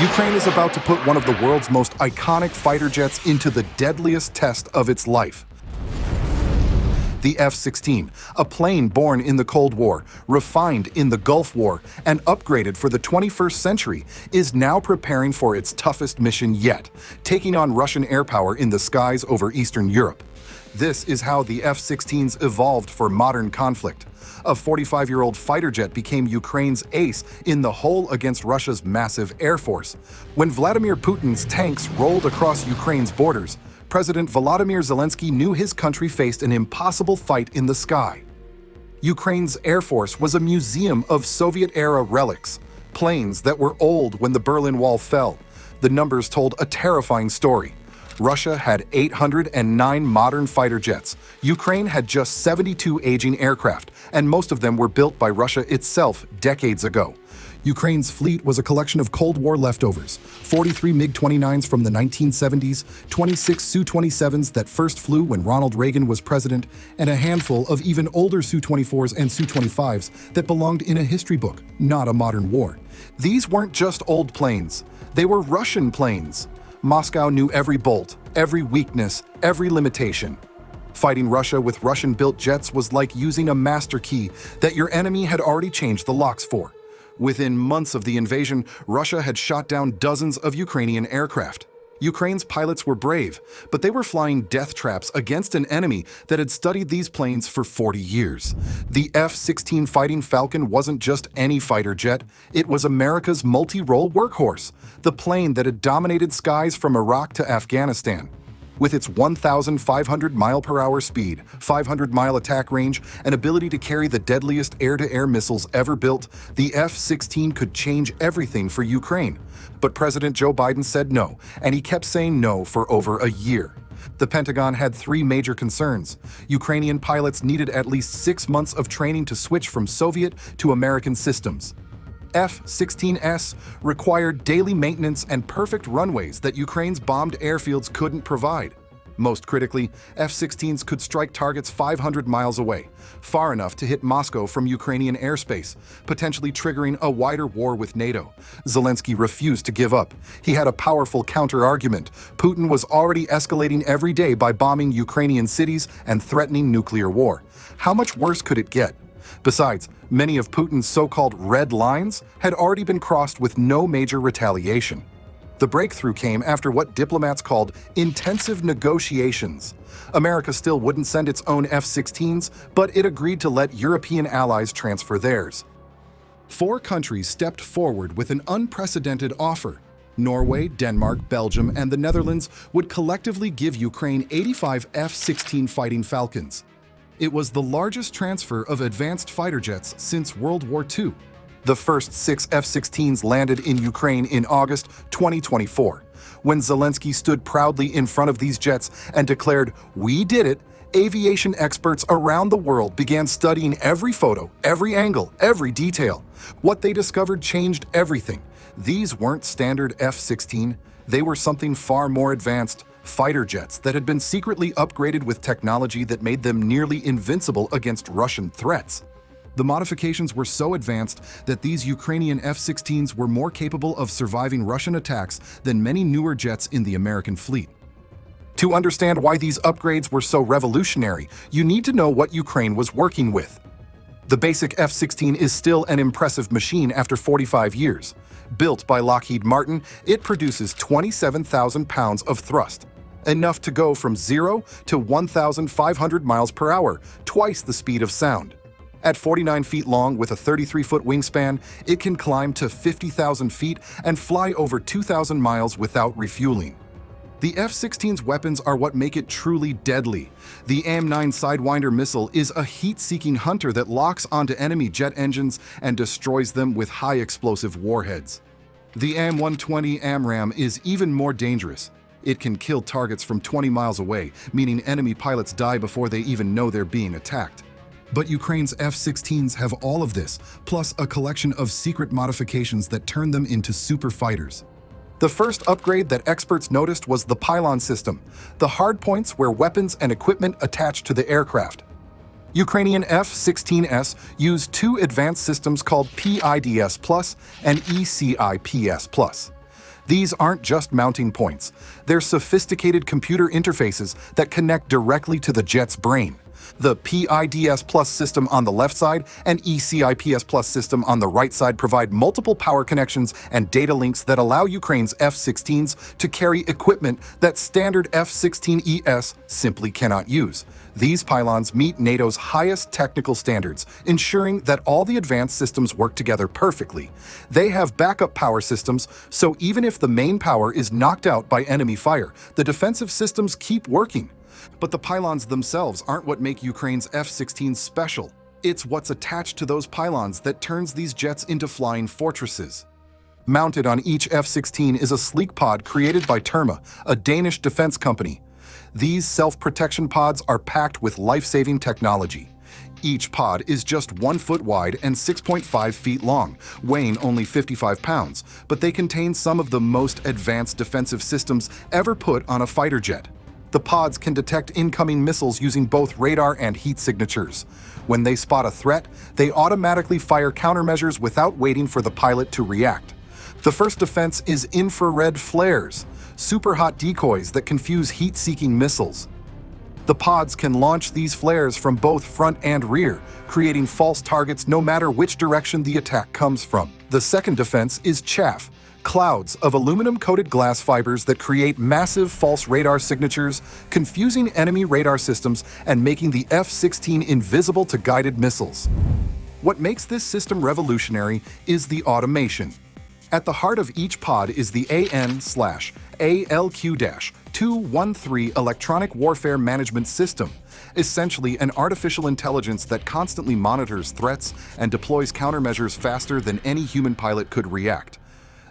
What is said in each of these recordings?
Ukraine is about to put one of the world's most iconic fighter jets into the deadliest test of its life. The F-16, a plane born in the Cold War, refined in the Gulf War, and upgraded for the 21st century, is now preparing for its toughest mission yet, taking on Russian air power in the skies over Eastern Europe. This is how the F-16s evolved for modern conflict. A 45-year-old fighter jet became Ukraine's ace in the hole against Russia's massive air force. When Vladimir Putin's tanks rolled across Ukraine's borders, President Volodymyr Zelensky knew his country faced an impossible fight in the sky. Ukraine's air force was a museum of Soviet-era relics, planes that were old when the Berlin Wall fell. The numbers told a terrifying story. Russia had 809 modern fighter jets. Ukraine had just 72 aging aircraft, and most of them were built by Russia itself decades ago. Ukraine's fleet was a collection of Cold War leftovers: 43 MiG-29s from the 1970s, 26 Su-27s that first flew when Ronald Reagan was president, and a handful of even older Su-24s and Su-25s that belonged in a history book, not a modern war. These weren't just old planes. They were Russian planes. Moscow knew every bolt, every weakness, every limitation. Fighting Russia with Russian-built jets was like using a master key that your enemy had already changed the locks for. Within months of the invasion, Russia had shot down dozens of Ukrainian aircraft. Ukraine's pilots were brave, but they were flying death traps against an enemy that had studied these planes for 40 years. The F-16 Fighting Falcon wasn't just any fighter jet, it was America's multi-role workhorse, the plane that had dominated skies from Iraq to Afghanistan. With its 1,500-mile-per-hour speed, 500-mile attack range, and ability to carry the deadliest air-to-air missiles ever built, the F-16 could change everything for Ukraine. But President Joe Biden said no, and he kept saying no for over a year. The Pentagon had three major concerns. Ukrainian pilots needed at least 6 months of training to switch from Soviet to American systems. F-16s required daily maintenance and perfect runways that Ukraine's bombed airfields couldn't provide. Most critically, F-16s could strike targets 500 miles away, far enough to hit Moscow from Ukrainian airspace, potentially triggering a wider war with NATO. Zelensky refused to give up. He had a powerful counter-argument. Putin was already escalating every day by bombing Ukrainian cities and threatening nuclear war. How much worse could it get? Besides, many of Putin's so-called red lines had already been crossed with no major retaliation. The breakthrough came after what diplomats called intensive negotiations. America still wouldn't send its own F-16s, but it agreed to let European allies transfer theirs. 4 countries stepped forward with an unprecedented offer. Norway, Denmark, Belgium, and the Netherlands would collectively give Ukraine 85 F-16 Fighting Falcons. It was the largest transfer of advanced fighter jets since World War II. The first 6 F-16s landed in Ukraine in August 2024. When Zelensky stood proudly in front of these jets and declared, "We did it," aviation experts around the world began studying every photo, every angle, every detail. What they discovered changed everything. These weren't standard F-16. They were something far more advanced. Fighter jets that had been secretly upgraded with technology that made them nearly invincible against Russian threats. The modifications were so advanced that these Ukrainian F-16s were more capable of surviving Russian attacks than many newer jets in the American fleet. To understand why these upgrades were so revolutionary, you need to know what Ukraine was working with. The basic F-16 is still an impressive machine after 45 years. Built by Lockheed Martin, it produces 27,000 pounds of thrust, enough to go from 0 to 1,500 miles per hour, twice the speed of sound. At 49 feet long with a 33-foot wingspan, it can climb to 50,000 feet and fly over 2,000 miles without refueling. The F-16's weapons are what make it truly deadly. The AM-9 Sidewinder missile is a heat-seeking hunter that locks onto enemy jet engines and destroys them with high-explosive warheads. The AM-120 AMRAAM is even more dangerous. It can kill targets from 20 miles away, meaning enemy pilots die before they even know they're being attacked. But Ukraine's F-16s have all of this, plus a collection of secret modifications that turn them into super fighters. The first upgrade that experts noticed was the pylon system, the hard points where weapons and equipment attach to the aircraft. Ukrainian F-16s use 2 advanced systems called PIDS Plus and ECIPS Plus. These aren't just mounting points. They're sophisticated computer interfaces that connect directly to the jet's brain. The PIDS Plus system on the left side and ECIPS Plus system on the right side provide multiple power connections and data links that allow Ukraine's F-16s to carry equipment that standard F-16ES simply cannot use. These pylons meet NATO's highest technical standards, ensuring that all the advanced systems work together perfectly. They have backup power systems, so even if the main power is knocked out by enemy fire, the defensive systems keep working. But the pylons themselves aren't what make Ukraine's F-16s special. It's what's attached to those pylons that turns these jets into flying fortresses. Mounted on each F-16 is a sleek pod created by Terma, a Danish defense company. These self-protection pods are packed with life-saving technology. Each pod is just 1 foot wide and 6.5 feet long, weighing only 55 pounds, but they contain some of the most advanced defensive systems ever put on a fighter jet. The pods can detect incoming missiles using both radar and heat signatures. When they spot a threat, they automatically fire countermeasures without waiting for the pilot to react. The first defense is infrared flares, super hot decoys that confuse heat-seeking missiles. The pods can launch these flares from both front and rear, creating false targets no matter which direction the attack comes from. The second defense is chaff, clouds of aluminum-coated glass fibers that create massive false radar signatures, confusing enemy radar systems and making the F-16 invisible to guided missiles. What makes this system revolutionary is the automation. At the heart of each pod is the AN/ALQ-213 Electronic Warfare Management System, essentially an artificial intelligence that constantly monitors threats and deploys countermeasures faster than any human pilot could react.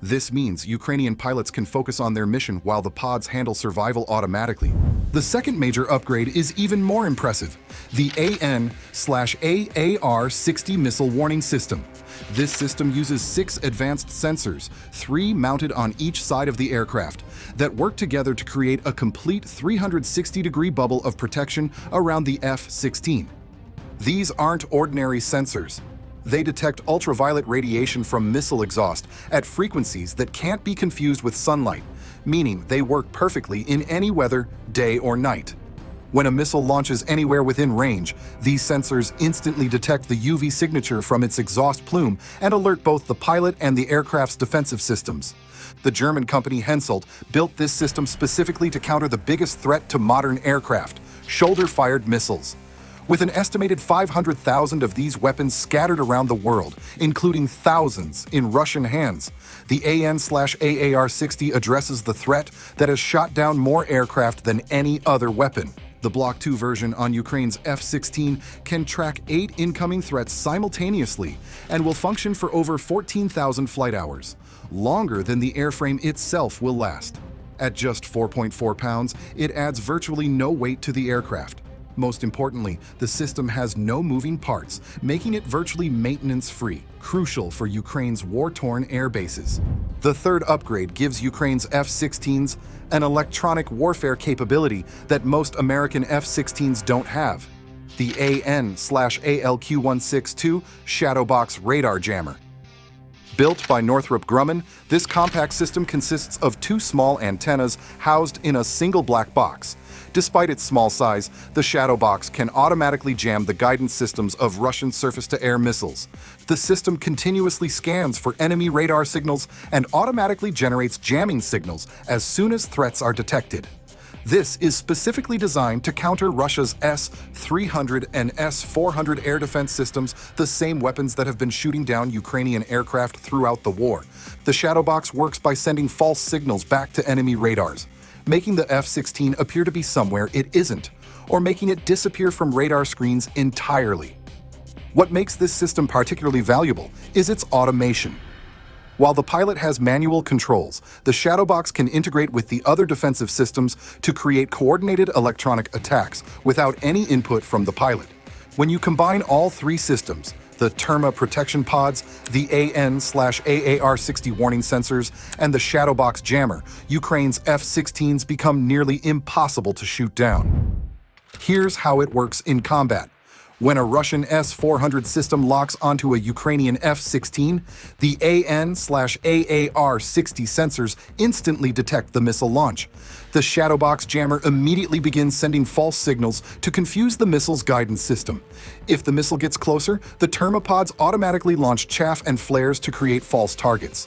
This means Ukrainian pilots can focus on their mission while the pods handle survival automatically. The second major upgrade is even more impressive, the AN/AAR-60 Missile Warning System. This system uses 6 advanced sensors, 3 mounted on each side of the aircraft, that work together to create a complete 360-degree bubble of protection around the F-16. These aren't ordinary sensors. They detect ultraviolet radiation from missile exhaust at frequencies that can't be confused with sunlight, meaning they work perfectly in any weather, day or night. When a missile launches anywhere within range, these sensors instantly detect the UV signature from its exhaust plume and alert both the pilot and the aircraft's defensive systems. The German company Hensoldt built this system specifically to counter the biggest threat to modern aircraft, shoulder-fired missiles. With an estimated 500,000 of these weapons scattered around the world, including thousands in Russian hands, the AN/AAR-60 addresses the threat that has shot down more aircraft than any other weapon. The Block 2 version on Ukraine's F-16 can track 8 incoming threats simultaneously and will function for over 14,000 flight hours, longer than the airframe itself will last. At just 4.4 pounds, it adds virtually no weight to the aircraft. Most importantly, the system has no moving parts, making it virtually maintenance-free, crucial for Ukraine's war-torn air bases. The third upgrade gives Ukraine's F-16s an electronic warfare capability that most American F-16s don't have: the AN/ALQ-162 Shadowbox radar jammer. Built by Northrop Grumman, this compact system consists of 2 small antennas housed in a single black box. Despite its small size, the shadow box can automatically jam the guidance systems of Russian surface-to-air missiles. The system continuously scans for enemy radar signals and automatically generates jamming signals as soon as threats are detected. This is specifically designed to counter Russia's S-300 and S-400 air defense systems, the same weapons that have been shooting down Ukrainian aircraft throughout the war. The shadow box works by sending false signals back to enemy radars, making the F-16 appear to be somewhere it isn't, or making it disappear from radar screens entirely. What makes this system particularly valuable is its automation. While the pilot has manual controls, the shadow box can integrate with the other defensive systems to create coordinated electronic attacks without any input from the pilot. When you combine all 3 systems, the Terma protection pods, the AN/AAR-60 warning sensors, and the Shadowbox jammer, Ukraine's F-16s become nearly impossible to shoot down. Here's how it works in combat. When a Russian S-400 system locks onto a Ukrainian F-16, the AN/AAR-60 sensors instantly detect the missile launch. The Shadowbox jammer immediately begins sending false signals to confuse the missile's guidance system. If the missile gets closer, the thermopods automatically launch chaff and flares to create false targets.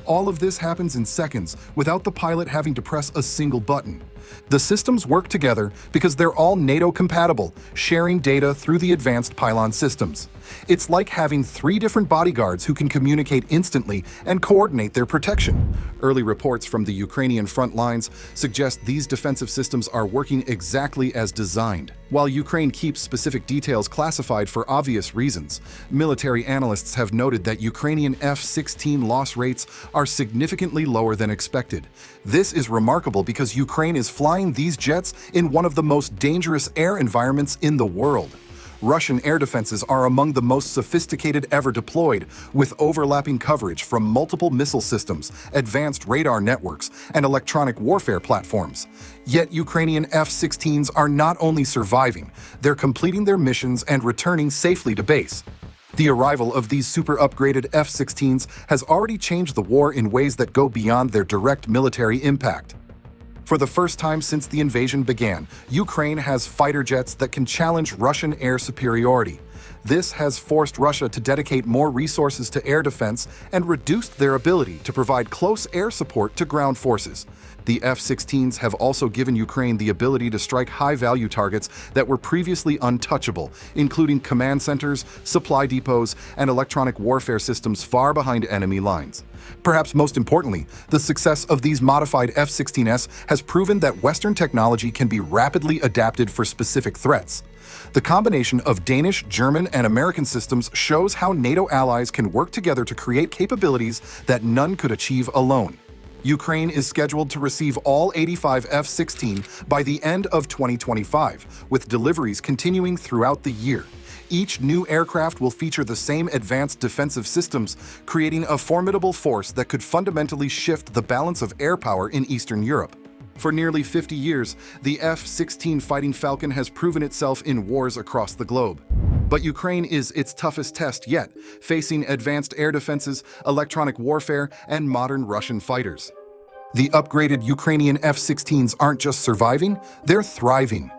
All of this happens in seconds without the pilot having to press a single button. The systems work together because they're all NATO-compatible, sharing data through the advanced pylon systems. It's like having 3 different bodyguards who can communicate instantly and coordinate their protection. Early reports from the Ukrainian front lines suggest these defensive systems are working exactly as designed. While Ukraine keeps specific details classified for obvious reasons, military analysts have noted that Ukrainian F-16 loss rates are significantly lower than expected. This is remarkable because Ukraine is flying these jets in one of the most dangerous air environments in the world. Russian air defenses are among the most sophisticated ever deployed, with overlapping coverage from multiple missile systems, advanced radar networks, and electronic warfare platforms. Yet Ukrainian F-16s are not only surviving, they're completing their missions and returning safely to base. The arrival of these super-upgraded F-16s has already changed the war in ways that go beyond their direct military impact. For the first time since the invasion began, Ukraine has fighter jets that can challenge Russian air superiority. This has forced Russia to dedicate more resources to air defense and reduced their ability to provide close air support to ground forces. The F-16s have also given Ukraine the ability to strike high-value targets that were previously untouchable, including command centers, supply depots, and electronic warfare systems far behind enemy lines. Perhaps most importantly, the success of these modified F-16s has proven that Western technology can be rapidly adapted for specific threats. The combination of Danish, German, and American systems shows how NATO allies can work together to create capabilities that none could achieve alone. Ukraine is scheduled to receive all 85 F-16 by the end of 2025, with deliveries continuing throughout the year. Each new aircraft will feature the same advanced defensive systems, creating a formidable force that could fundamentally shift the balance of air power in Eastern Europe. For nearly 50 years, the F-16 Fighting Falcon has proven itself in wars across the globe. But Ukraine is its toughest test yet, facing advanced air defenses, electronic warfare, and modern Russian fighters. The upgraded Ukrainian F-16s aren't just surviving, they're thriving.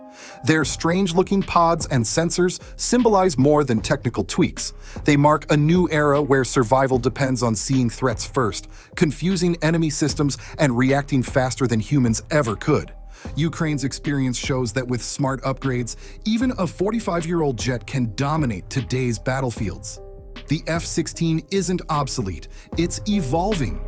Their strange-looking pods and sensors symbolize more than technical tweaks. They mark a new era where survival depends on seeing threats first, confusing enemy systems, and reacting faster than humans ever could. Ukraine's experience shows that with smart upgrades, even a 45-year-old jet can dominate today's battlefields. The F-16 isn't obsolete, it's evolving.